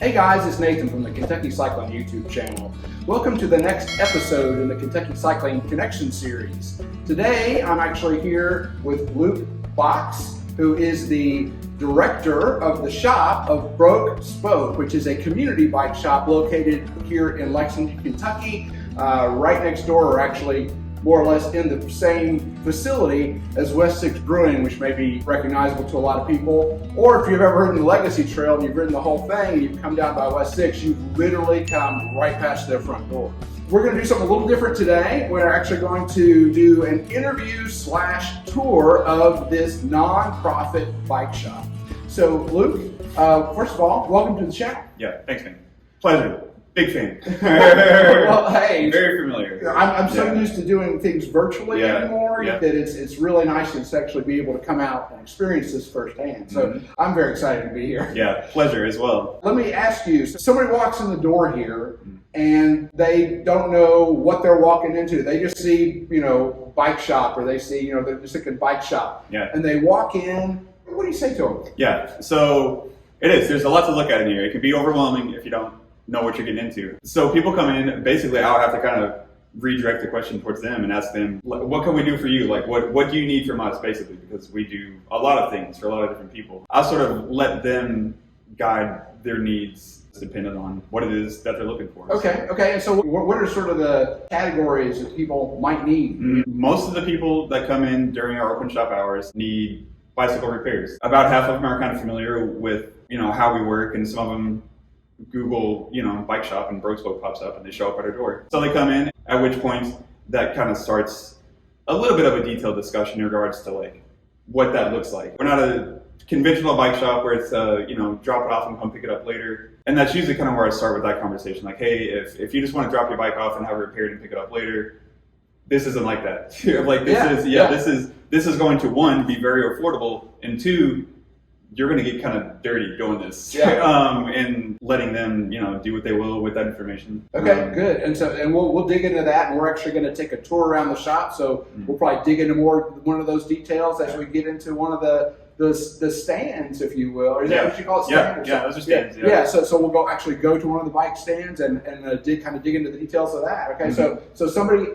Hey guys, it's Nathan from the Kentucky Cycling YouTube channel. Welcome to the next episode in the Kentucky Cycling Connection series. Today I'm actually here with Luke Box, who is the director of the shop of Broke Spoke, which is a community bike shop located here in Lexington, Kentucky, right next door, or actually more or less in the same facility as West 6 Brewing, which may be recognizable to a lot of people. Or if you've ever ridden the Legacy Trail and you've ridden the whole thing and you've come down by West 6, you've literally come right past their front door. We're going to do something a little different today. We're actually going to do an interview / tour of this non-profit bike shop. So Luke, first of all, welcome to the channel. Yeah, thanks, man. Pleasure. Big fan. Well, hey, very familiar. I'm so used to doing things virtually anymore that it's really nice to actually be able to come out and experience this firsthand. So I'm very excited to be here. Yeah, pleasure as well. Let me ask you, somebody walks in the door here and they don't know what they're walking into. They just see, bike shop, or they see, they're just thinking bike shop. Yeah. And they walk in. What do you say to them? Yeah, so it is. There's a lot to look at in here. It can be overwhelming if you don't know what you're getting into. So people come in, basically I'll have to kind of redirect the question towards them and ask them, what can we do for you? Like, what do you need from us, basically? Because we do a lot of things for a lot of different people. I'll sort of let them guide their needs depending on what it is that they're looking for. Okay. And so what are sort of the categories that people might need? Most of the people that come in during our open shop hours need bicycle repairs. About half of them are kind of familiar with, how we work, and some of them Google, bike shop, and Broke Spoke pops up and they show up at our door. So they come in, at which point that kind of starts a little bit of a detailed discussion in regards to like what that looks like. We're not a conventional bike shop where it's, drop it off and come pick it up later. And that's usually kind of where I start with that conversation. Like, hey, if you just want to drop your bike off and have it repaired and pick it up later, this isn't like that. This is going to, one, be very affordable, and two, you're going to get kind of dirty doing this, and letting them, do what they will with that information. Okay, good. And we'll dig into that, and we're actually going to take a tour around the shop. So we'll probably dig into one of those details as we get into one of the stands, if you will. Or is that what you call it? Stand? Yeah, those are stands. Yeah. So we'll go to one of the bike stands and dig into the details of that. Okay. So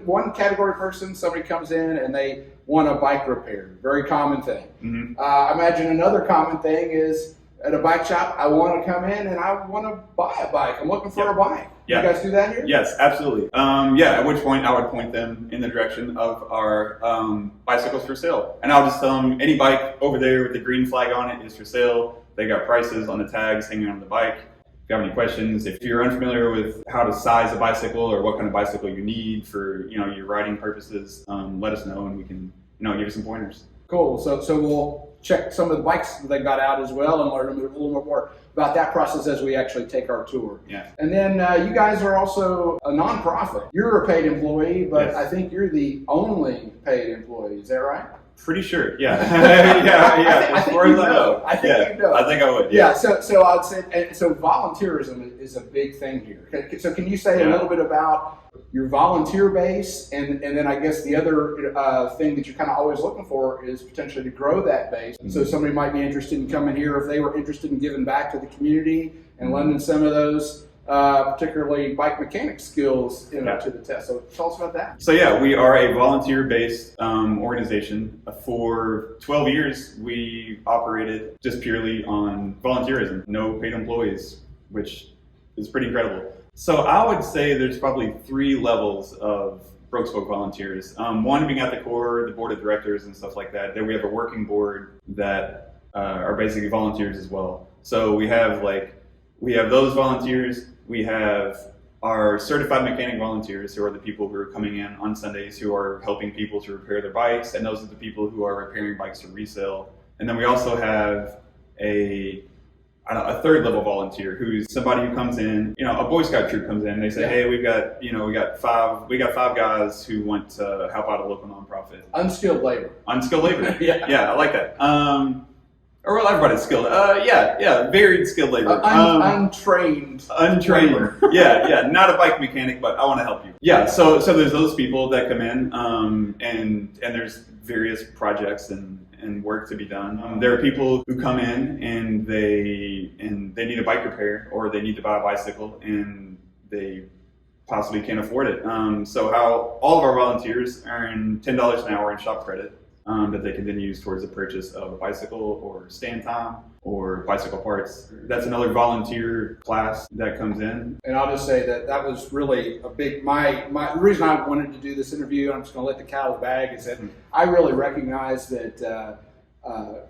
one category person, somebody comes in and they want a bike repair. Very common thing. I imagine another common thing is at a bike shop, I want to come in and I want to buy a bike. I'm looking for a bike. You guys do that here? Yes, absolutely. At which point I would point them in the direction of our bicycles for sale. And I'll just tell them any bike over there with the green flag on it is for sale. They got prices on the tags hanging on the bike. If you have any questions, if you're unfamiliar with how to size a bicycle or what kind of bicycle you need for your riding purposes, let us know and we can give you some pointers. Cool. So we'll check some of the bikes that they got out as well and learn a little more about that process as we actually take our tour. Yeah. And then you guys are also a nonprofit. You're a paid employee, but yes. I think you're the only paid employee. Is that right? Pretty sure. Yeah. Yeah. I think you know. I think you know. I think I would. Yeah. So I'd say volunteerism is a big thing here. So can you say a little bit about your volunteer base, and then I guess the other thing that you're kind of always looking for is potentially to grow that base. So somebody might be interested in coming here if they were interested in giving back to the community and lending some of those particularly bike mechanic skills to the test. So tell us about that. So we are a volunteer-based organization. For 12 years, we operated just purely on volunteerism, no paid employees, which is pretty incredible. So I would say there's probably 3 levels of Broke Spoke volunteers. One being at the core, the board of directors and stuff like that. Then we have a working board that are basically volunteers as well. So we have those volunteers. We have our certified mechanic volunteers, who are the people who are coming in on Sundays who are helping people to repair their bikes, and those are the people who are repairing bikes for resale. And then we also have a third level volunteer who's somebody who comes in, a Boy Scout troop comes in and they say, hey, we got five guys who want to help out a local nonprofit. Unskilled labor. Yeah, I like that. Or well, everybody's skilled. Yeah, varied skilled labor. Untrained. Untrained. Yeah, not a bike mechanic, but I want to help you. Yeah, so there's those people that come in, and there's various projects and work to be done. There are people who come in and they need a bike repair, or they need to buy a bicycle and they possibly can't afford it. So how all of our volunteers earn $10 an hour in shop credit that they can then use towards the purchase of a bicycle or stand time or bicycle parts. That's another volunteer class that comes in. And I'll just say that was really a big, the reason I wanted to do this interview, I'm just going to let the cat out of the bag, is that I really recognize that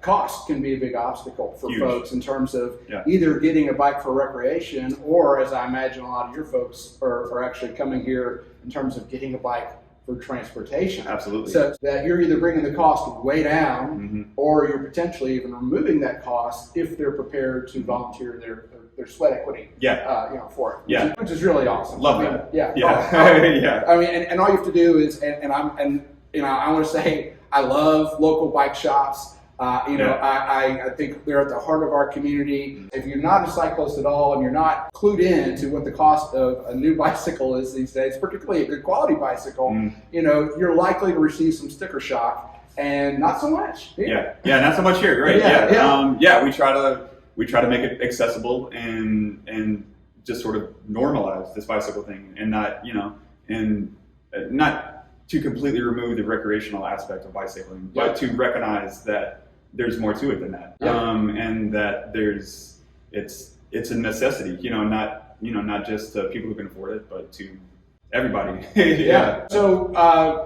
cost can be a big obstacle for Huge. Folks in terms of either getting a bike for recreation, or as I imagine a lot of your folks are actually coming here in terms of getting a bike for transportation. Absolutely. So that you're either bringing the cost way down, or you're potentially even removing that cost if they're prepared to volunteer their sweat equity. For it. Yeah. Which is really awesome. Love that. Yeah. Yeah. I mean, and all you have to do is, I want to say I love local bike shops. I think they're at the heart of our community. If you're not a cyclist at all and you're not clued in to what the cost of a new bicycle is these days, particularly a good quality bicycle, you're likely to receive some sticker shock, and not so much here. Yeah, not so much here, right? Yeah. We try to make it accessible and just sort of normalize this bicycle thing, and not to completely remove the recreational aspect of bicycling, but to recognize that there's more to it than that, and that it's a necessity. Not just to people who can afford it, but to everybody. So,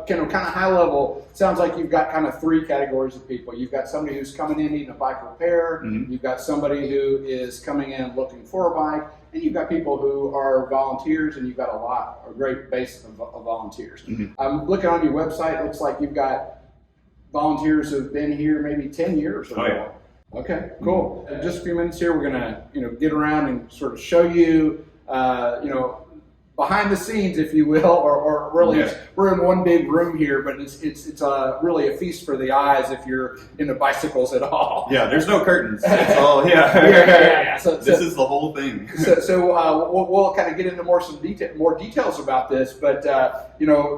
kind of high level, sounds like you've got kind of three categories of people. You've got somebody who's coming in needing a bike repair. You've got somebody who is coming in looking for a bike. And you've got people who are volunteers, and you've got a great base of volunteers. I'm looking on your website. It looks like you've got volunteers who've been here maybe 10 years or more. Okay, cool. In just a few minutes here, we're gonna get around and sort of show you behind the scenes, if you will, or really, we're in one big room here, but it's really a feast for the eyes if you're into bicycles at all. Yeah, there's no curtains. It's all So this is the whole thing. So we'll kind of get into more details about this, but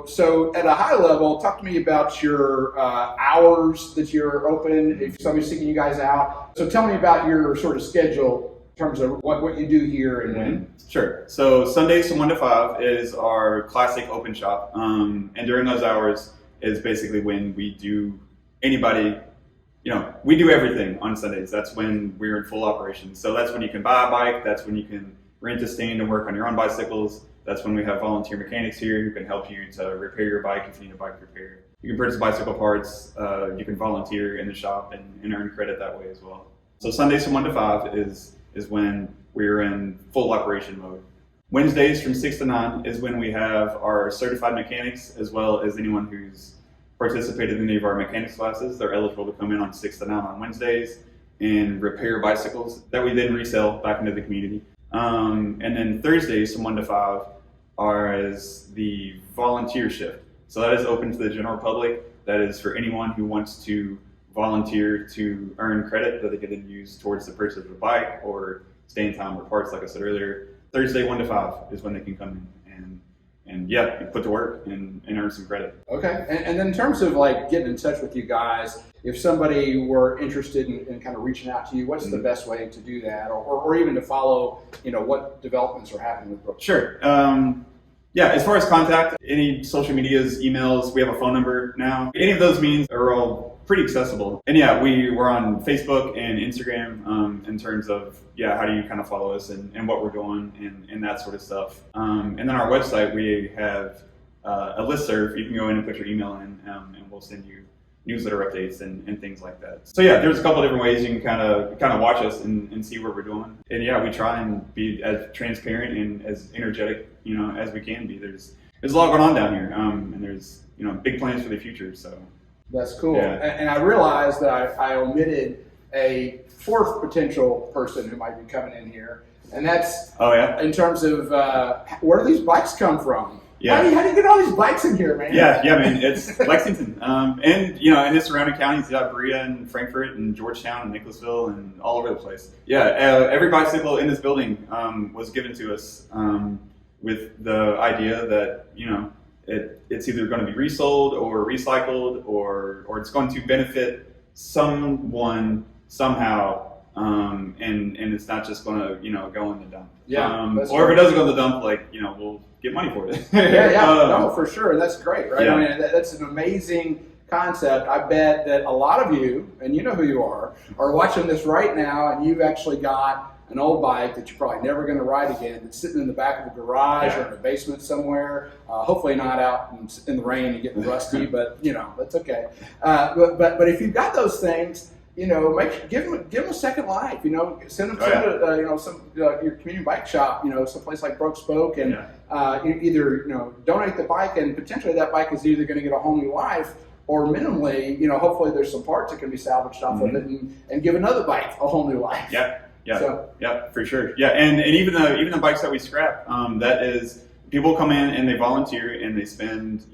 so at a high level, talk to me about your hours that you're open. If somebody's seeking you guys out, so tell me about your sort of schedule in terms of what you do here and when. Sure. So Sundays from 1 to 5 is our classic open shop. And during those hours is basically when we do we do everything on Sundays. That's when we're in full operation. So that's when you can buy a bike. That's when you can rent a stand and work on your own bicycles. That's when we have volunteer mechanics here who can help you to repair your bike if you need a bike repair. You can purchase bicycle parts. You can volunteer in the shop and earn credit that way as well. So Sundays from 1 to 5 is when we're in full operation mode. Wednesdays from 6 to 9 is when we have our certified mechanics, as well as anyone who's participated in any of our mechanics classes. They're eligible to come in on 6 to 9 on Wednesdays and repair bicycles that we then resell back into the community. And then Thursdays from 1 to 5 are as the volunteer shift. So that is open to the general public. That is for anyone who wants to volunteer to earn credit that they can then use towards the purchase of a bike or stand time or parts, like I said earlier. Thursday 1 to 5 is when they can come in and put to work and earn some credit. Okay, and then in terms of getting in touch with you guys, if somebody were interested in kind of reaching out to you, what's the best way to do that, or even to follow what developments are happening with Brooklyn? Sure. As far as contact, any social medias, emails, we have a phone number now. Any of those means are all pretty accessible. And we're on Facebook and Instagram in terms of how do you kind of follow us and what we're doing and that sort of stuff. And then our website, we have a listserv. You can go in and put your email in, and we'll send you newsletter updates and things like that. So there's a couple different ways you can kind of watch us and see what we're doing. And we try and be as transparent and as energetic as we can be. There's a lot going on down here, and there's big plans for the future. So that's cool. And I realized that I omitted a fourth potential person who might be coming in here, and that's in terms of where do these bikes come from? Yeah. How do you get all these bikes in here, man? Yeah, man. It's Lexington, and you know, and his surrounding counties, you got Berea and Frankfort and Georgetown and Nicholasville and all over the place. Yeah, every bicycle in this building was given to us with the idea that, you know, it's either going to be resold or recycled or it's going to benefit someone somehow, and it's not just going to, you know, go in the dump. Yeah, or if it doesn't go in the dump, like, you know, we'll get money for it. No, for sure. That's great, right? Yeah. I mean, that's an amazing concept. I bet that a lot of you, and you know who you are watching this right now, and you've actually got an old bike that you're probably never going to ride again. That's sitting in the back of a garage or in a basement somewhere. Hopefully not out in the rain and getting rusty, but you know that's okay. But if you've got those things, you know, give them a second life. You know, send them to you know, some your community bike shop. You know, someplace like Broke Spoke, and either, you know, donate the bike, and potentially that bike is either going to get a whole new life, or minimally, you know, hopefully there's some parts that can be salvaged off of it, and give another bike a whole new life. Yeah, for sure. Yeah, and even the bikes that we scrap, that is, people come in and they volunteer and they spend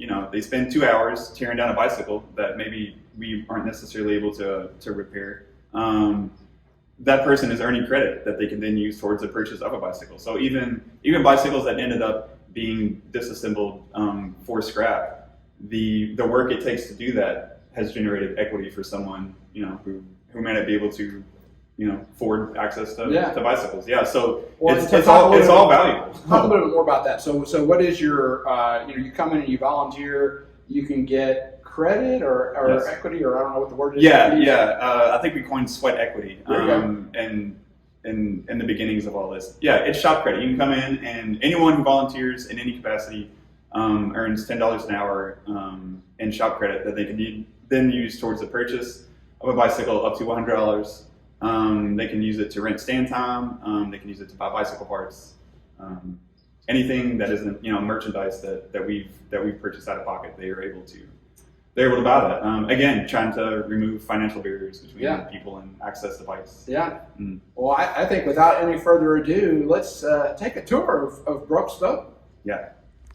2 hours tearing down a bicycle that maybe we aren't necessarily able to repair. That person is earning credit that they can then use towards the purchase of a bicycle. So even bicycles that ended up being disassembled for scrap, the work it takes to do that has generated equity for someone, you know, who may not be able to, you know, afford access to bicycles. Yeah, so it's all valuable. Talk a little bit more about that. So what is your, you know, you come in and you volunteer, you can get credit or equity, or I don't know what the word is. I think we coined sweat equity and in the beginnings of all this. Yeah, it's shop credit. You can come in, and anyone who volunteers in any capacity earns $10 an hour in shop credit that they can then use towards the purchase of a bicycle up to $100. They can use it to rent stand time. They can use it to buy bicycle parts. Anything that isn't, you know, merchandise that we've purchased out of pocket, they're able to buy that. Again, trying to remove financial barriers between people and access to bikes. Yeah. Well, I think without any further ado, let's take a tour of Broke Spoke. Yeah.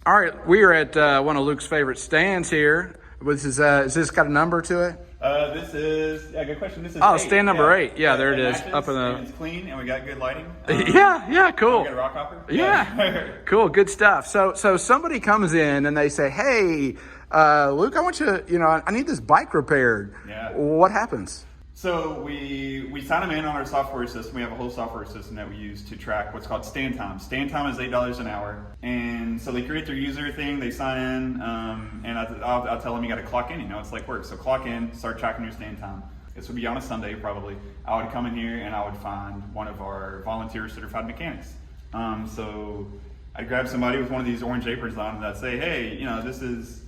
All right, we are at one of Luke's favorite stands here. Is this got a number to it? This is good question. This is stand number 8. Yeah, there it is. Matches, up in the. And it's clean, and we got good lighting. Cool. We got a rock hopper. Yeah, cool, good stuff. So somebody comes in and they say, "Hey, Luke, I want you. You know, I need this bike repaired." Yeah. What happens? So we sign them in on our software system. We have a whole software system that we use to track what's called stand time. Stand time is $8 an hour, and so they create their user thing. They sign in, and I'll tell them you got to clock in. You know, it's like work. So clock in, start tracking your stand time. This would be on a Sunday probably. I would come in here and I would find one of our volunteer certified mechanics. So I'd grab somebody with one of these orange aprons on that say, hey, you know, this is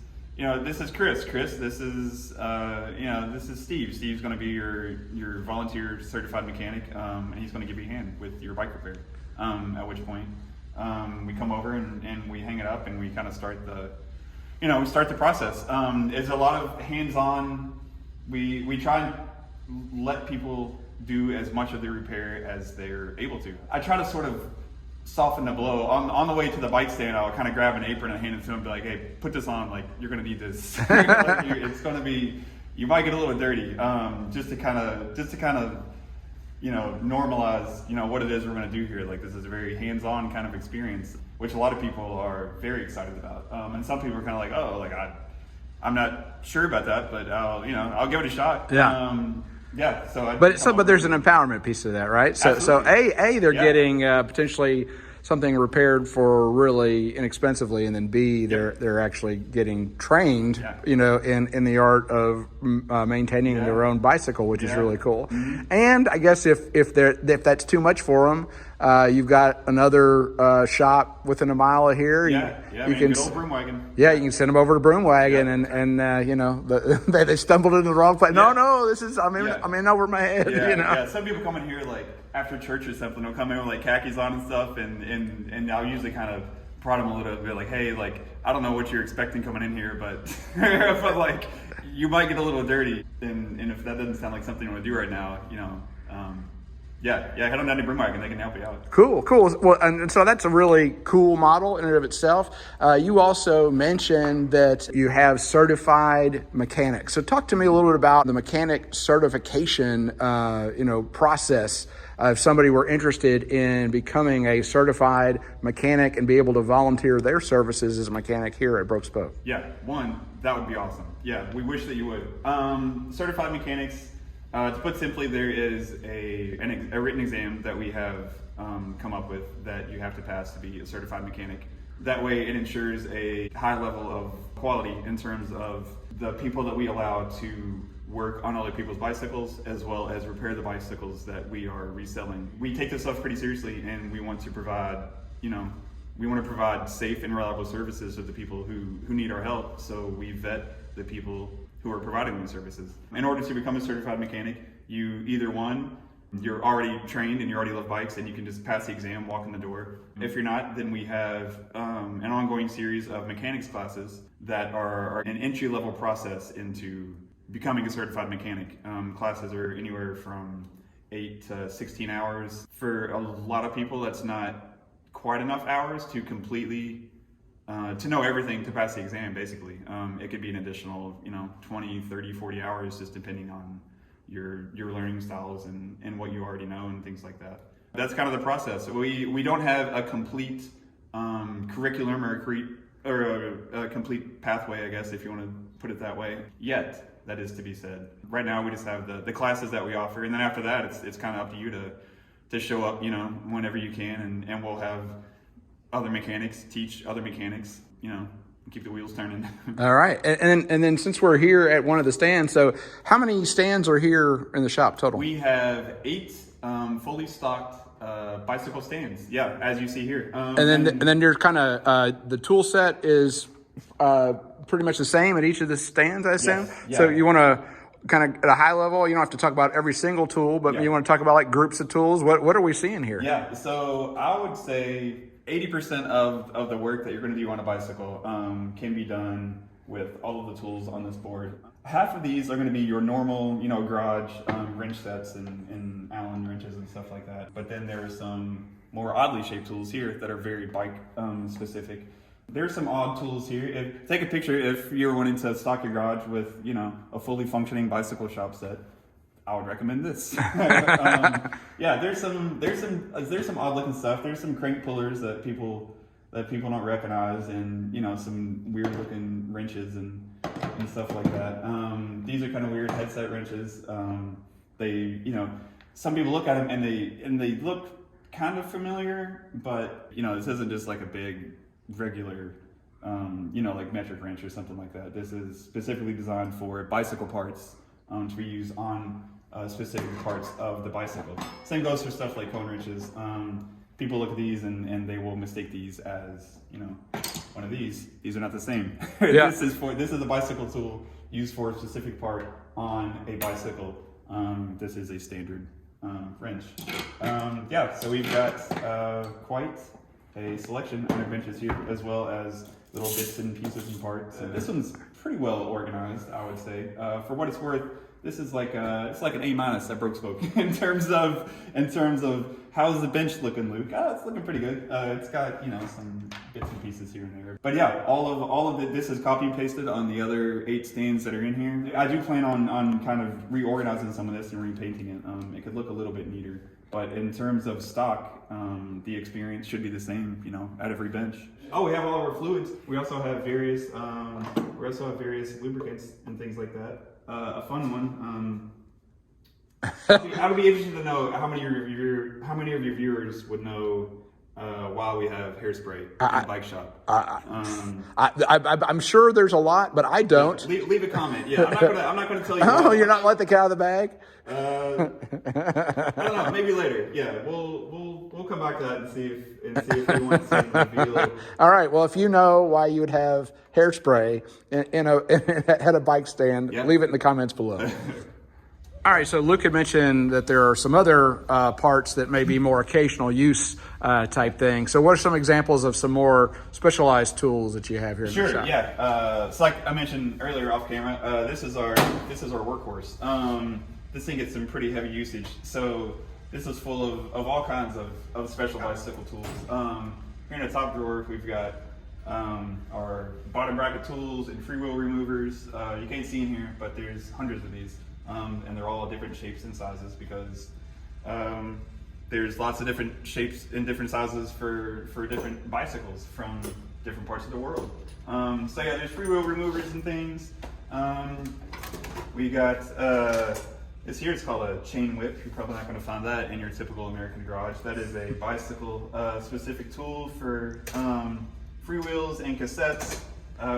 Chris. This is this is Steve. Steve's going to be your volunteer certified mechanic, and he's going to give you a hand with your bike repair. At which point, we come over and we hang it up and we kind of start the process. It's a lot of hands-on. We try and let people do as much of the repair as they're able to. I try to sort of soften the blow. On the way to the bike stand, I'll kind of grab an apron and hand it to him and be like, hey, put this on, like, you're going to need this. It's going to be, you might get a little dirty, just to kind of, you know, normalize, you know, what it is we're going to do here. Like, this is a very hands-on kind of experience, which a lot of people are very excited about. And some people are kind of like, oh, like, I'm not sure about that, but I'll give it a shot. But there's an empowerment piece to that, right? So they're getting potentially something repaired for really inexpensively, and then B, they're actually getting trained, you know, in the art of maintaining their own bicycle, which is really cool. Mm-hmm. And I guess if that's too much for them, you've got another shop within a mile of here. You can good old broom wagon. Yeah, you can send them over to broom wagon, and you know, they stumbled into the wrong place. No, this is I'm in over my head. You know. Yeah, some people come in here like after church or something. They'll come in with like khakis on and stuff, and I'll usually kind of prod them a little bit, like, hey, like, I don't know what you're expecting coming in here, but but like, you might get a little dirty, and if that doesn't sound like something you want to do right now, you know. Yeah, head on down to Broomwag and they can help you out. Cool. Well, and so that's a really cool model in and of itself. You also mentioned that you have certified mechanics. So talk to me a little bit about the mechanic certification, process. If somebody were interested in becoming a certified mechanic and be able to volunteer their services as a mechanic here at Broke Spoke. Yeah, that would be awesome. Yeah, we wish that you would. Certified mechanics. To put simply, there is a written exam that we have come up with that you have to pass to be a certified mechanic. That way it ensures a high level of quality in terms of the people that we allow to work on other people's bicycles as well as repair the bicycles that we are reselling. We take this stuff pretty seriously and we want to provide, safe and reliable services to the people who need our help. So we vet the people who are providing these services. In order to become a certified mechanic, you either you're already trained and you already love bikes and you can just pass the exam, walk in the door. If you're not, then we have an ongoing series of mechanics classes that are an entry-level process into becoming a certified mechanic. Classes are anywhere from 8 to 16 hours. For a lot of people, that's not quite enough hours to completely to know everything to pass the exam, basically. It could be an additional, 20, 30, 40 hours, just depending on your learning styles and what you already know and things like that. That's kind of the process. We don't have a complete curriculum or a complete pathway, I guess, if you want to put it that way, yet. That is to be said. Right now, we just have the classes that we offer, and then after that, it's kind of up to you to show up, whenever you can, and we'll have other mechanics teach other mechanics, keep the wheels turning. All right, and then since we're here at one of the stands, so how many stands are here in the shop total? We have 8 fully stocked bicycle stands. Yeah, as you see here. And then there's kind of the tool set is pretty much the same at each of the stands, I assume. Yes, yeah. So you want to kind of at a high level, you don't have to talk about every single tool, but you want to talk about like groups of tools. What are we seeing here? Yeah, so I would say 80% of the work that you're going to do on a bicycle can be done with all of the tools on this board. Half of these are going to be your normal, garage wrench sets and Allen wrenches and stuff like that. But then there are some more oddly shaped tools here that are very bike specific. There's some odd tools here. Take a picture if you're wanting to stock your garage with, a fully functioning bicycle shop set. I would recommend this. There's some odd looking stuff. There's some crank pullers that people don't recognize, and some weird looking wrenches and stuff like that. These are kind of weird headset wrenches. Some people look at them and they look kind of familiar, but this isn't just like a big regular like metric wrench or something like that. This is specifically designed for bicycle parts to be used on specific parts of the bicycle. Same goes for stuff like cone wrenches. People look at these and they will mistake these as one of these. These are not the same. Yeah. This is a bicycle tool used for a specific part on a bicycle. This is a standard wrench. So we've got quite a selection of benches here, as well as little bits and pieces and parts. And this one's pretty well organized, I would say. For what it's worth, this is like it's like an A- at Broke Spoke in terms of how's the bench looking, Luke? It's looking pretty good. It's got some bits and pieces here and there. But yeah, all of it. This is copy and pasted on the other 8 stands that are in here. I do plan on kind of reorganizing some of this and repainting it. It could look a little bit neater. But in terms of stock, the experience should be the same, at every bench. Oh, we have all of our fluids. We also have various lubricants and things like that. A fun one. I would be interested to know how many of your viewers would know why we have hairspray in the bike shop. I'm sure there's a lot, but I don't. Leave a comment. Yeah, I'm not gonna tell you. Oh, you're not letting the cat out of the bag. I don't know. Maybe later. Yeah, we'll come back to that and see if we want to see the video. All right. Well, if you know why you would have hairspray at a bike stand, leave it in the comments below. All right, so Luke had mentioned that there are some other parts that may be more occasional use type things. So what are some examples of some more specialized tools that you have here in the shop? Sure, yeah. So like I mentioned earlier off camera, this is our workhorse. This thing gets some pretty heavy usage. So this is full of all kinds of special bicycle tools. Here in the top drawer, we've got our bottom bracket tools and freewheel removers. You can't see in here, but there's hundreds of these, and they're all different shapes and sizes because there's lots of different shapes and different sizes for different bicycles from different parts of the world. So yeah, there's freewheel removers and things. We got this here. It's called a chain whip. You're probably not going to find that in your typical American garage. That is a bicycle specific tool for freewheels and cassettes.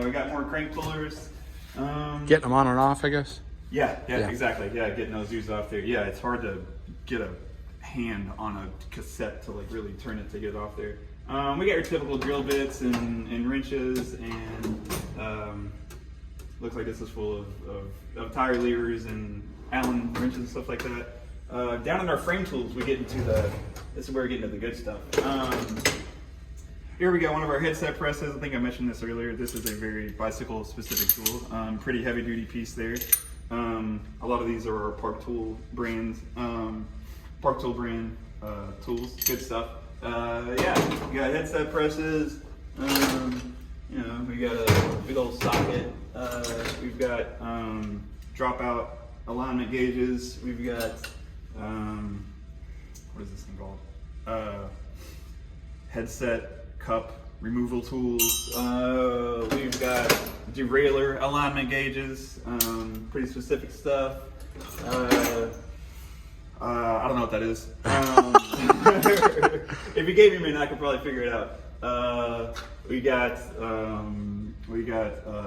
We got more crank pullers. Getting them on and off, I guess. Yeah, exactly. Yeah, getting those used off there. Yeah, it's hard to get a hand on a cassette to like really turn it to get it off there. We got your typical drill bits and wrenches, and looks like this is full of tire levers and Allen wrenches and stuff like that. Down in our frame tools, we get into this is where we get into the good stuff. Here we got one of our headset presses. I think I mentioned this earlier. This is a very bicycle specific tool. Pretty heavy duty piece there. A lot of these are our Park Tool brand tools. Good stuff. Yeah, we got headset presses. We got a big old socket. We've got dropout alignment gauges. We've got what is this thing called? Headset cup removal tools. We've got derailleur alignment gauges. Pretty specific stuff. I don't know what that is. If you gave me a minute, I could probably figure it out. We got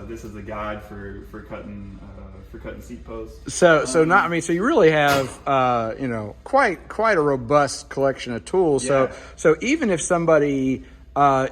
this is a guide for cutting seat posts. So you really have quite a robust collection of tools. Yeah. So even if somebody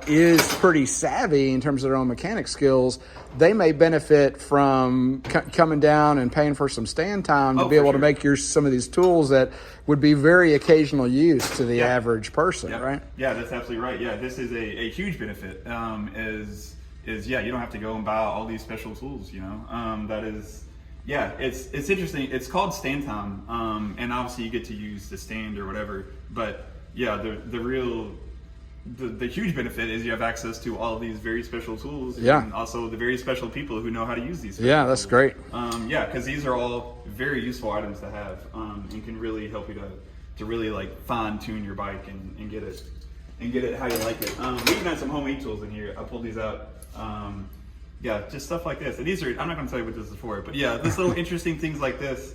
is pretty savvy in terms of their own mechanic skills, they may benefit from coming down and paying for some stand time to be able to make some of these tools that would be very occasional use to the average person, right? Yeah, that's absolutely right. Yeah, this is a huge benefit. You don't have to go and buy all these special tools. That is. Yeah, it's interesting. It's called stand time, and obviously you get to use the stand or whatever. But yeah, the huge benefit is you have access to all of these very special tools, and also the very special people who know how to use these. Yeah, that's great. Because these are all very useful items to have, and can really help you to really like fine tune your bike and get it how you like it. We even had some homemade tools in here. I pulled these out. Yeah, just stuff like this. And these are, I'm not going to tell you what this is for, but yeah, this little interesting things like this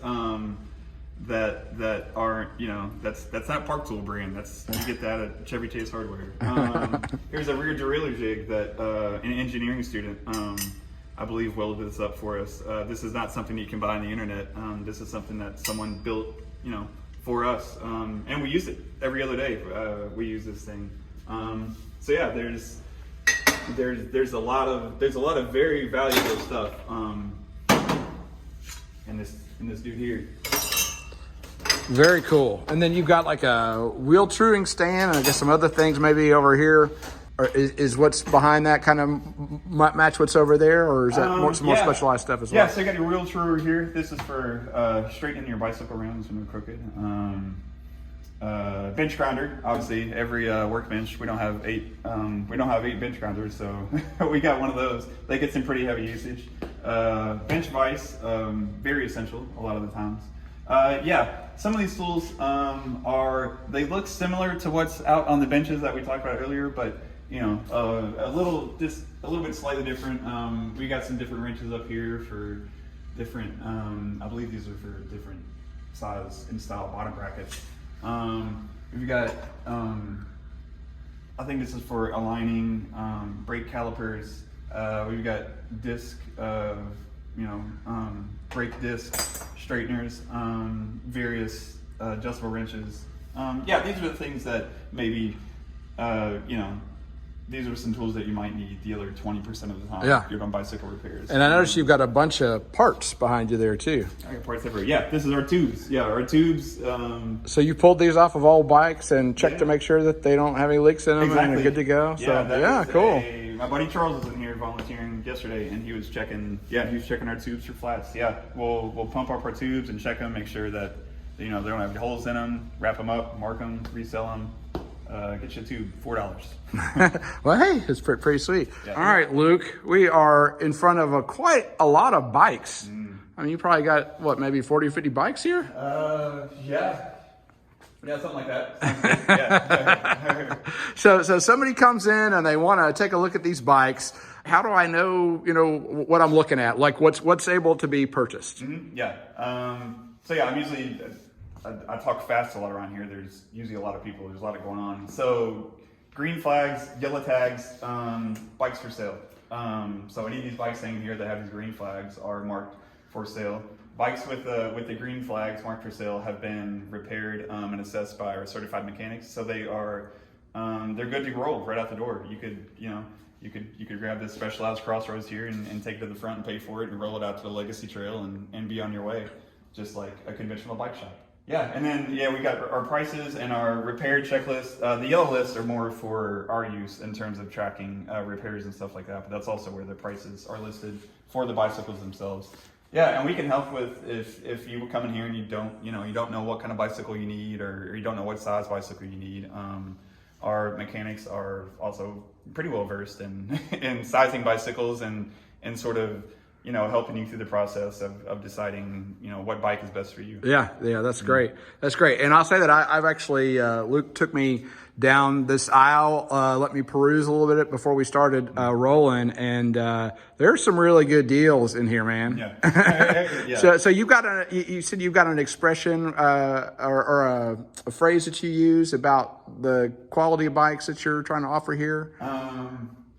that aren't, that's not Park Tool brand. You get that at Chevy Chase Hardware. Here's a rear derailleur jig that an engineering student, I believe, welded this up for us. This is not something you can buy on the internet. This is something that someone built, for us. And we use it every other day. We use this thing. So yeah, there's a lot of very valuable stuff in this dude here. Very cool. And then you've got like a wheel truing stand, and I guess some other things maybe over here. Or is what's behind that kind of match what's over there, or is that more specialized stuff as well? Yeah, so you got your wheel truer here. This is for straightening your bicycle rims when they're crooked. Bench grinder, obviously every workbench. We don't have eight bench grinders, so we got one of those. They get some pretty heavy usage. Bench vise, very essential a lot of the times. Some of these tools they look similar to what's out on the benches that we talked about earlier, but a little bit slightly different. We got some different wrenches up here for different. I believe these are for different size and style bottom brackets. We've got, I think this is for aligning brake calipers. We've got disc, brake disc straighteners, various adjustable wrenches. These are the things that maybe, these are some tools that you might need the other 20% of the time if you're on bicycle repairs. And I noticed you've got a bunch of parts behind you there too. I got parts everywhere. Yeah, this is our tubes. Yeah, our tubes. So you pulled these off of old bikes and checked to make sure that they don't have any leaks in them and they're good to go. Cool. My buddy Charles was in here volunteering yesterday, and he was checking. Yeah, he was checking our tubes for flats. Yeah, we'll pump up our tubes and check them, make sure that they don't have holes in them. Wrap them up, mark them, resell them. Get you to $4. Well, hey, it's pretty sweet. Yeah. All right, Luke, we are in front of quite a lot of bikes. I mean, you probably got, what, maybe 40 or 50 bikes here? Yeah. Yeah, something like that. Yeah. So somebody comes in and they want to take a look at these bikes. How do I know, what I'm looking at? Like what's able to be purchased? Mm-hmm. Yeah. So yeah, I'm usually, I talk fast a lot around here. There's usually a lot of people. There's a lot going on. So green flags, yellow tags, bikes for sale. So any of these bikes hanging here that have these green flags are marked for sale. Bikes with the green flags marked for sale have been repaired and assessed by our certified mechanics, so they are they're good to roll right out the door. You could grab this Specialized Crossroads here and take it to the front and pay for it and roll it out to the Legacy Trail and be on your way, just like a conventional bike shop. Yeah, and then we got our prices and our repair checklist. The yellow lists are more for our use in terms of tracking repairs and stuff like that, but that's also where the prices are listed for the bicycles themselves. Yeah, and we can help with if you come in here and you don't know what kind of bicycle you need or you don't know what size bicycle you need. Our mechanics are also pretty well versed in sizing bicycles and sort of helping you through the process of deciding what bike is best for you. Yeah, that's great. That's great. And I'll say that I've actually Luke took me down this aisle, let me peruse a little bit before we started rolling, and there's some really good deals in here, man. Yeah. Yeah. So you said you've got an expression or a phrase that you use about the quality of bikes that you're trying to offer here.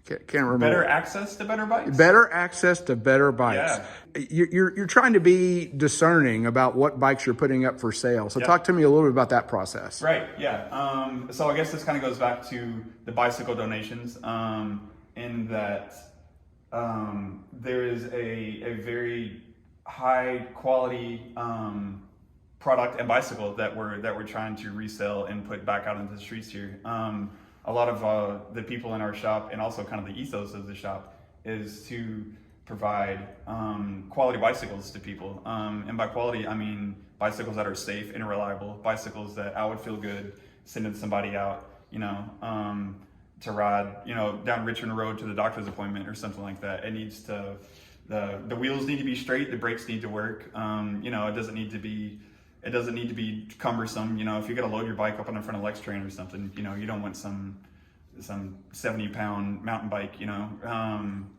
Can't remember. Better access to better bikes. Better access to better bikes. Yeah. You're trying to be discerning about what bikes you're putting up for sale. So talk to me a little bit about that process. Right. Yeah. So I guess this kind of goes back to the bicycle donations, in that there is a very high quality product and bicycle that we're trying to resell and put back out into the streets here. A lot of the people in our shop, and also kind of the ethos of the shop, is to provide quality bicycles to people. And by quality, I mean bicycles that are safe and reliable, bicycles that I would feel good sending somebody out, to ride, down Richmond Road to the doctor's appointment or something like that. It needs to, the wheels need to be straight, the brakes need to work. It doesn't need to be cumbersome. If you're gonna load your bike up on the front of Lex train or something, you don't want some 70-pound mountain bike. You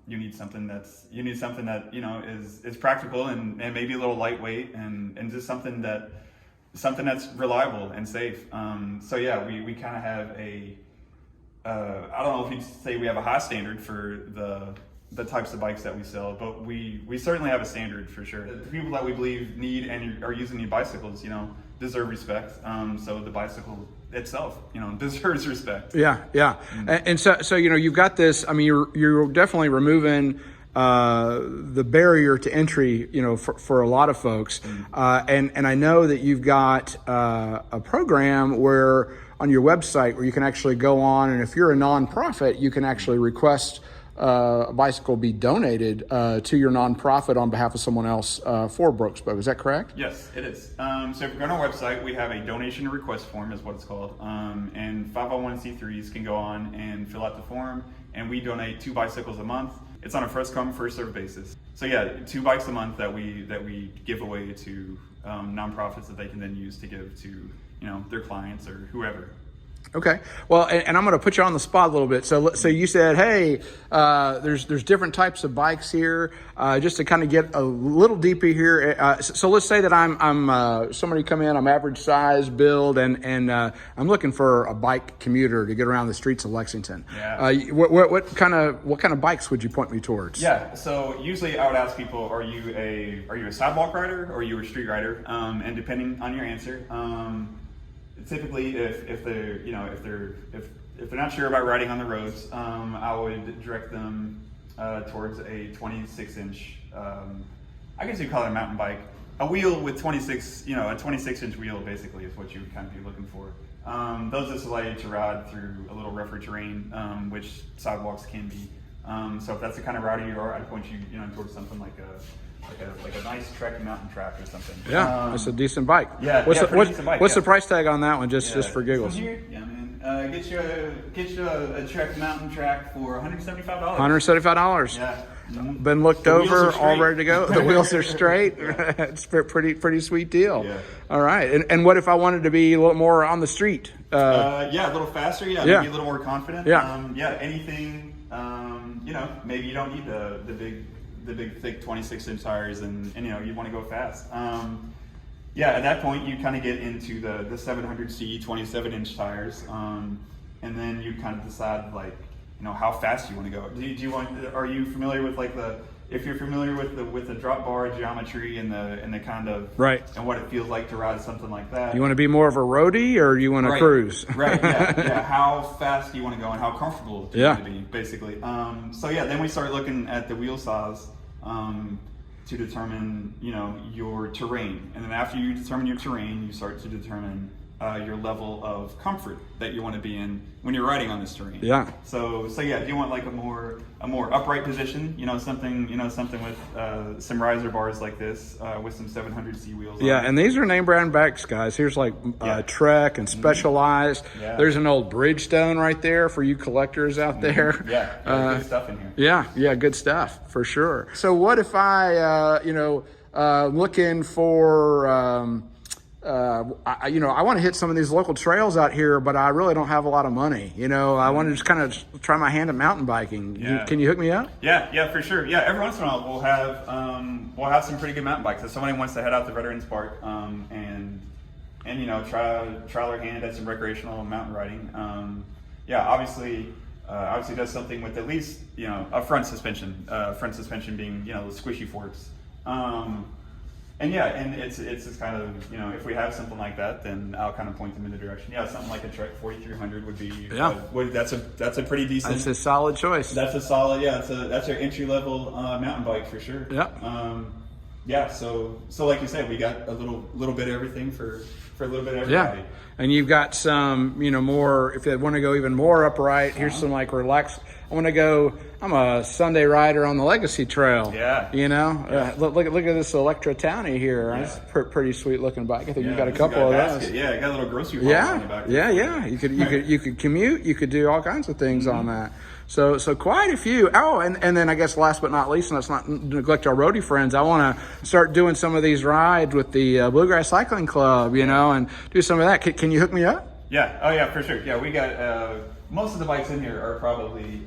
need something that is practical and maybe a little lightweight and just something that's reliable and safe. So yeah, we kind of have I don't know if you'd say we have a high standard for the types of bikes that we sell, but we certainly have a standard for sure. The people that we believe need and are using these bicycles, deserve respect. So the bicycle itself, deserves respect. Yeah. Mm-hmm. And so you've got this. I mean, you're definitely removing the barrier to entry, for a lot of folks. Mm-hmm. And I know that you've got a program where on your website where you can actually go on, and if you're a nonprofit, you can actually request a bicycle be donated to your nonprofit on behalf of someone else for Broke Spoke. Is that correct? Yes, it is. So if you go on our website, we have a donation request form is what it's called. And 501c3s can go on and fill out the form, and we donate 2 bicycles a month. It's on a first come, first served basis. So yeah, 2 bikes a month that we give away to nonprofits that they can then use to give to their clients or whoever. Okay. Well, and I'm going to put you on the spot a little bit. So you said, hey, there's different types of bikes here. Just to kind of get a little deeper here. So let's say that I'm somebody come in, I'm average size, build, and I'm looking for a bike commuter to get around the streets of Lexington. Yeah. What kind of bikes would you point me towards? Yeah. So usually I would ask people, are you a sidewalk rider or are you a street rider? And depending on your answer, typically, if they're not sure about riding on the roads, I would direct them towards a 26-inch. I guess you'd call it a mountain bike. A wheel with a 26-inch wheel basically is what you would kind of be looking for. Those just allow you to ride through a little rougher terrain, which sidewalks can be. So if that's the kind of rider you are, I'd point you, towards something like like a nice Trek mountain track or something. Yeah, that's a decent bike. Yeah, What's decent bike. What's the price tag on that one? Just for giggles. Here, yeah, man. Get you a Trek mountain track for $175. $175. Yeah. Mm-hmm. Been looked The wheels over, are straight. all ready to go. The wheels are straight. It's a pretty sweet deal. Yeah. All right. And what if I wanted to be a little more on the street? A little faster. Yeah, maybe a little more confident. Yeah. Anything. Maybe you don't need the big thick 26-inch tires, and you want to go fast. At that point you kind of get into the 700C 27-inch tires, and then you kind of decide how fast you want to go. Are you familiar with if you're familiar with the drop bar geometry and the kind of right, and what it feels like to ride something like that? You want to be more of a roadie, or you want to cruise? Right. Yeah. How fast do you want to go and how comfortable do you want to be, basically. Then we start looking at the wheel size to determine your terrain, and then after you determine your terrain, you start to determine your level of comfort that you want to be in when you're riding on this terrain. Yeah. So do you want a more upright position? something with some riser bars like this, with some 700C wheels. Yeah, on it. and these are name brand bikes, guys. Here's Trek and Specialized. Yeah. There's an old Bridgestone right there for you collectors out there. Yeah, good stuff in here. Yeah, good stuff for sure. So what if I, looking for. I want to hit some of these local trails out here, but I really don't have a lot of money. I want to just kind of try my hand at mountain biking. Yeah. Can you hook me up? Yeah, for sure. Yeah, every once in a while we'll have some pretty good mountain bikes. If somebody wants to head out to Veterans Park and try their hand at some recreational mountain riding. Obviously does something with at least a front suspension. Front suspension being the squishy forks. And it's just kind of, if we have something like that, then I'll kind of point them in the direction. Yeah, something like a Trek 4300 would be. Yeah. That's a pretty decent. That's a solid choice. That's a solid. Yeah, that's our entry level mountain bike for sure. Yeah. So like you said, we got a little bit of everything for a little bit of everybody. Yeah. And you've got some, more, if they want to go even more upright, here's some relax. I'm a Sunday rider on the Legacy Trail. Yeah. Look at this Electra Townie here. Yeah. That's a pretty sweet looking bike. I think you've got a couple of those. Yeah, I got a little grocery haul on the back. Yeah. You could commute. You could do all kinds of things on that. So quite a few. Oh, and then I guess last but not least, and let's not neglect our roadie friends, I want to start doing some of these rides with the Bluegrass Cycling Club, and do some of that. Can you hook me up? Yeah. Oh, yeah, for sure. Yeah, we got most of the bikes in here are probably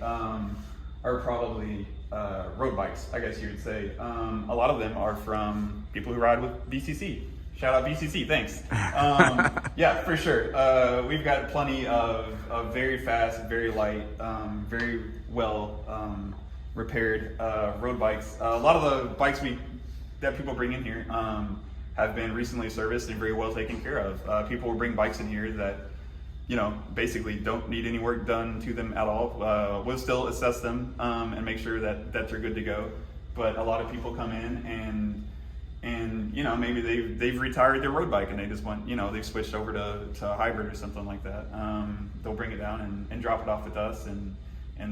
road bikes, I guess you would say. A lot of them are from people who ride with BCC. Shout out BCC, thanks. Yeah, for sure. We've got plenty of very fast, very light, very well repaired road bikes. A lot of the bikes that people bring in here have been recently serviced and very well taken care of. People will bring bikes in here that basically don't need any work done to them at all. We'll still assess them and make sure that they're good to go. But a lot of people come in and maybe they've retired their road bike and they just want, they've switched over to a hybrid or something like that. They'll bring it down and drop it off with us, and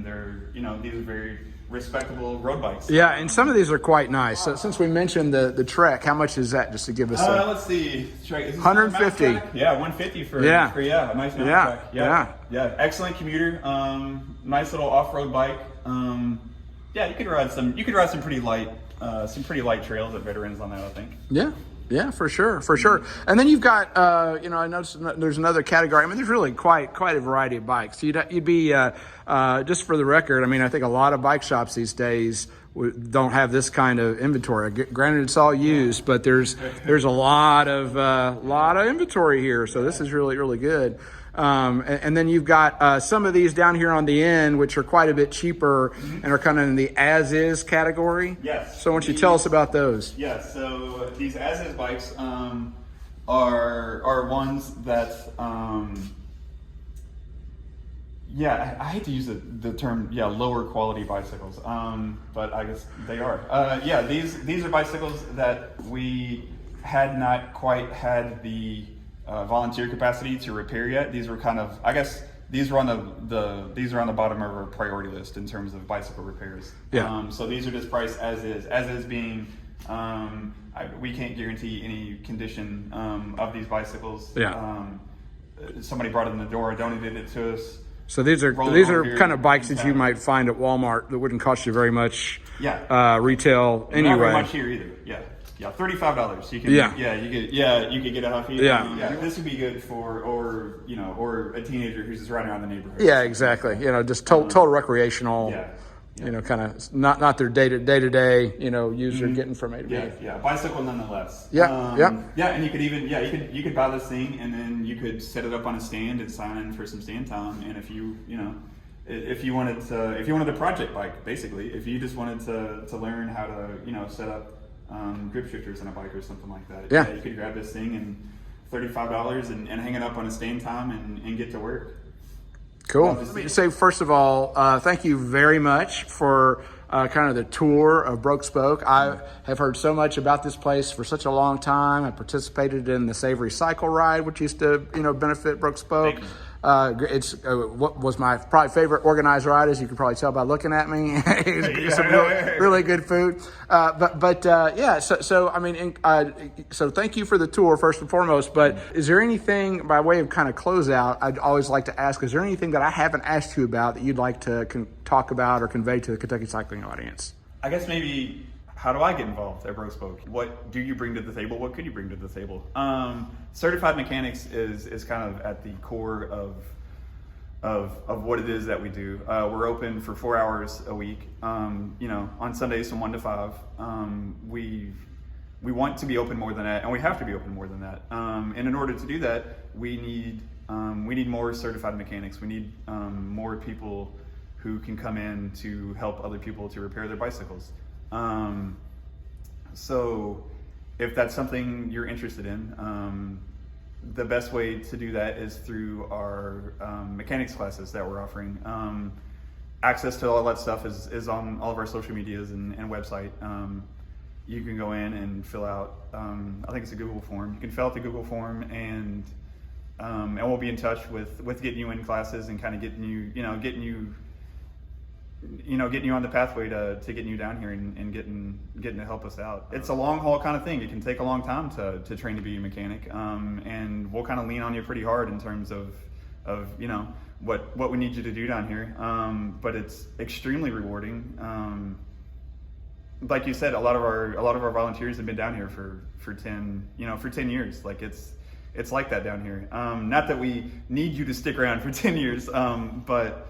they're, these are very respectable road bikes. Yeah, and some of these are quite nice. So since we mentioned the Trek, how much is that, just to give us let's see. Trek, is this 150. Yeah, 150 for a nice mountain bike. Yeah. Excellent commuter. Nice little off-road bike. You could ride some pretty light trails at Veterans on that, I think. Yeah, for sure. And then you've got, I noticed there's another category. I mean, there's really quite a variety of bikes. You'd be, just for the record, I think a lot of bike shops these days don't have this kind of inventory. Granted, it's all used, but there's a lot of inventory here. So this is really, really good. And then you've got some of these down here on the end, which are quite a bit cheaper and are kind of in the as-is category. Yes. So why don't you tell us about those? Yeah, so these as-is bikes are ones that, I hate to use the term, lower quality bicycles, but I guess they are. These are bicycles that we had not quite had the volunteer capacity to repair yet. These were kind of, I guess, these are on the bottom of our priority list in terms of bicycle repairs. Yeah. So these are just priced as is. As is being We can't guarantee any condition of these bicycles. Yeah. Somebody brought it in the door, donated it to us. So these are kind of bikes that you might find at Walmart that wouldn't cost you very much. Yeah. Retail anyway. Not very much here either. Yeah. Yeah. $35. You can. Yeah. You could get a Huffy. Yeah. This would be good for, or a teenager who's just riding around the neighborhood. Yeah, exactly. Just total recreational. Yeah. Kind of not their day to day, user getting from A to B. Yeah, bicycle nonetheless. Yeah, yeah, and you could even you could buy this thing and then you could set it up on a stand and sign in for some stand time. And if you wanted a project bike, basically, if you just wanted to learn how to set up grip shifters on a bike or something like that, yeah, you could grab this thing and $35 and hang it up on a stand time and get to work. Cool. Let me say, first of all, thank you very much for kind of the tour of Broke Spoke. I have heard so much about this place for such a long time. I participated in the Savory Cycle Ride, which used to, benefit Broke Spoke. It's what was my probably favorite organized ride, as you can probably tell by looking at me. It's some really good food. So thank you for the tour first and foremost. But is there anything, by way of kind of closeout, I'd always like to ask, is there anything that I haven't asked you about that you'd like to talk about or convey to the Kentucky cycling audience? I guess maybe, how do I get involved at Broke Spoke? What do you bring to the table? What could you bring to the table? Certified mechanics is kind of at the core of what it is that we do. We're open for 4 hours a week. On Sundays from 1 to 5. We want to be open more than that, and we have to be open more than that. And in order to do that, we need more certified mechanics. We need more people who can come in to help other people to repair their bicycles. So if that's something you're interested in, the best way to do that is through our mechanics classes that we're offering. Access to all that stuff is on all of our social medias and website. You can go in and fill out, I think it's a Google form. You can fill out the Google form and we'll be in touch with getting you in classes and kind of getting you on the pathway to getting you down here and getting to help us out. It's a long haul kind of thing. It can take a long time to train to be a mechanic, and we'll kind of lean on you pretty hard in terms of what we need you to do down here. But it's extremely rewarding. Like you said, a lot of our volunteers have been down here for 10 years. Like it's like that down here. Not that we need you to stick around for 10 years, but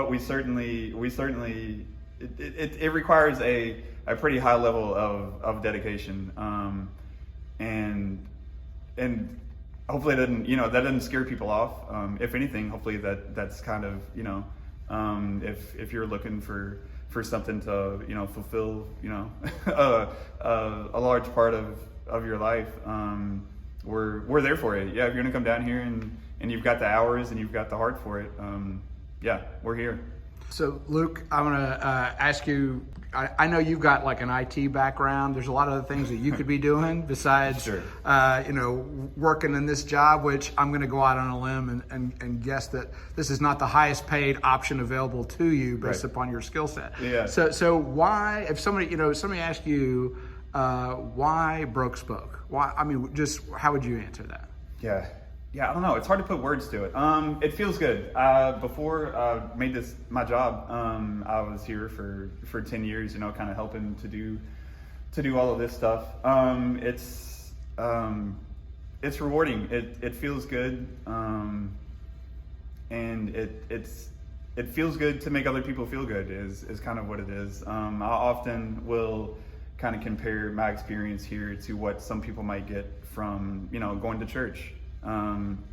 we certainly it requires a pretty high level of dedication, and hopefully that doesn't scare people off. If anything, hopefully that's kind of if you're looking for something to fulfill a large part of your life, we're there for you. Yeah, if you're gonna come down here and you've got the hours and you've got the heart for it, yeah, we're here. So, Luke, I'm going to ask you, I know you've got like an IT background. There's a lot of other things that you could be doing besides, Sure. Working in this job, which I'm going to go out on a limb and guess that this is not the highest paid option available to you based upon your skill set. Yeah. So why, if somebody asked you, why Broke Spoke? Why? I mean, just how would you answer that? Yeah, I don't know. It's hard to put words to it. It feels good. Before I made this my job, I was here for 10 years, kind of helping to do all of this stuff. It's rewarding. It feels good, and it feels good to make other people feel good. Is kind of what it is. I often will kind of compare my experience here to what some people might get from going to church.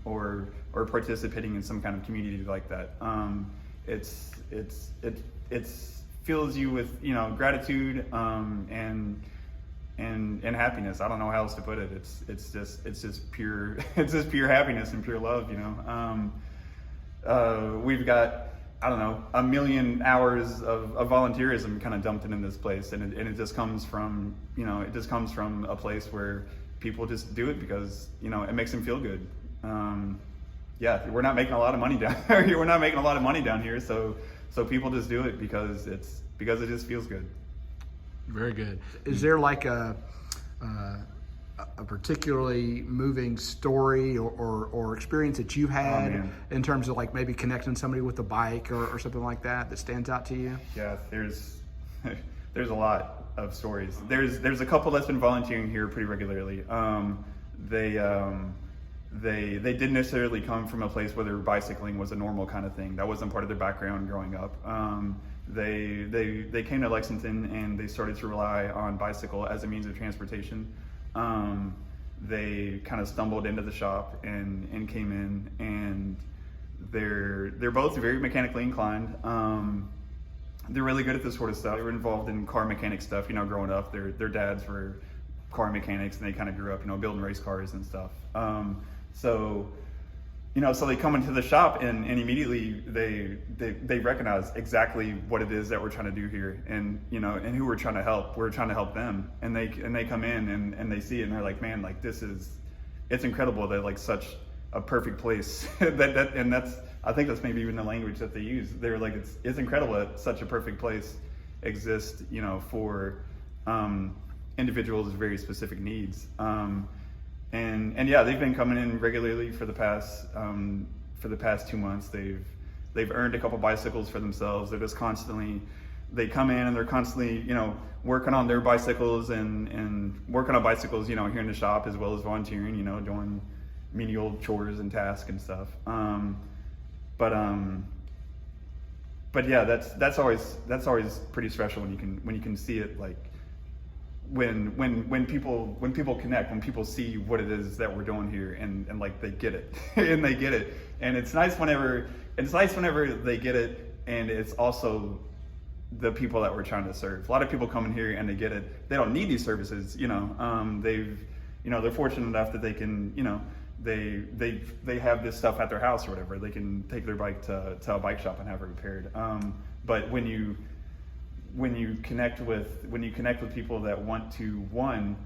Or participating in some kind of community like that. It fills you with gratitude and happiness. I don't know how else to put it. It's just pure happiness and pure love. We've got, I don't know, 1 million hours of volunteerism kind of dumped in this place, and it just comes from a place where people just do it because it makes them feel good. Yeah, we're not making a lot of money down here. We're not making a lot of money down here, so people just do it because it just feels good. Very good. Is there like a particularly moving story or experience that you had in terms of like maybe connecting somebody with a bike or something like that stands out to you? Yeah, there's a lot of stories. There's a couple that's been volunteering here pretty regularly. They didn't necessarily come from a place where their bicycling was a normal kind of thing. That wasn't part of their background growing up. They came to Lexington and they started to rely on bicycle as a means of transportation. They kind of stumbled into the shop and came in, and they're both very mechanically inclined. They're really good at this sort of stuff. They were involved in car mechanic stuff, growing up. Their dads were car mechanics, and they kind of grew up, building race cars and stuff. So they come into the shop and immediately they recognize exactly what it is that we're trying to do here, and who we're trying to help. We're trying to help them, and they come in and they see it, and they're like, man, like it's incredible that like such a perfect place I think that's maybe even the language that they use. They're like, it's incredible that such a perfect place exists, for individuals with very specific needs. And yeah, they've been coming in regularly for the past 2 months. They've earned a couple bicycles for themselves. They come in and they're constantly, working on their bicycles and working on bicycles, here in the shop, as well as volunteering, doing menial chores and tasks and stuff. But yeah, that's always pretty special when you can see it, like when people connect, when people see what it is that we're doing here, and like they get it and they get it, and it's nice whenever they get it, and it's also the people that we're trying to serve. A lot of people come in here and they get it. They don't need these services, they're fortunate enough that they can, they have this stuff at their house or whatever. They can take their bike to a bike shop and have it repaired. But when you connect with people that want to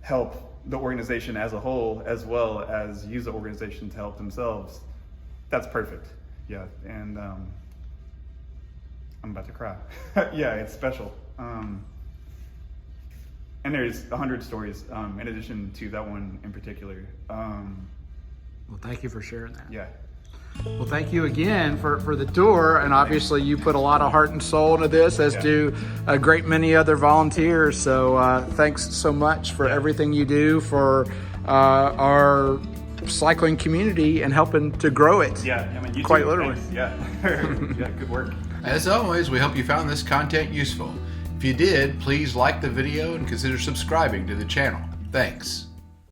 help the organization as a whole, as well as use the organization to help themselves, that's perfect. Yeah, and I'm about to cry. Yeah, it's special. And there's 100 stories in addition to that one in particular. Well, thank you for sharing that. Yeah. Well, thank you again for the tour, and obviously you put a lot of heart and soul into this, as do a great many other volunteers. So thanks so much for everything you do for our cycling community and helping to grow it. Yeah, I mean, you quite too. Literally. Thanks. Yeah. Yeah, good work. As always, we hope you found this content useful. If you did, please like the video and consider subscribing to the channel. Thanks.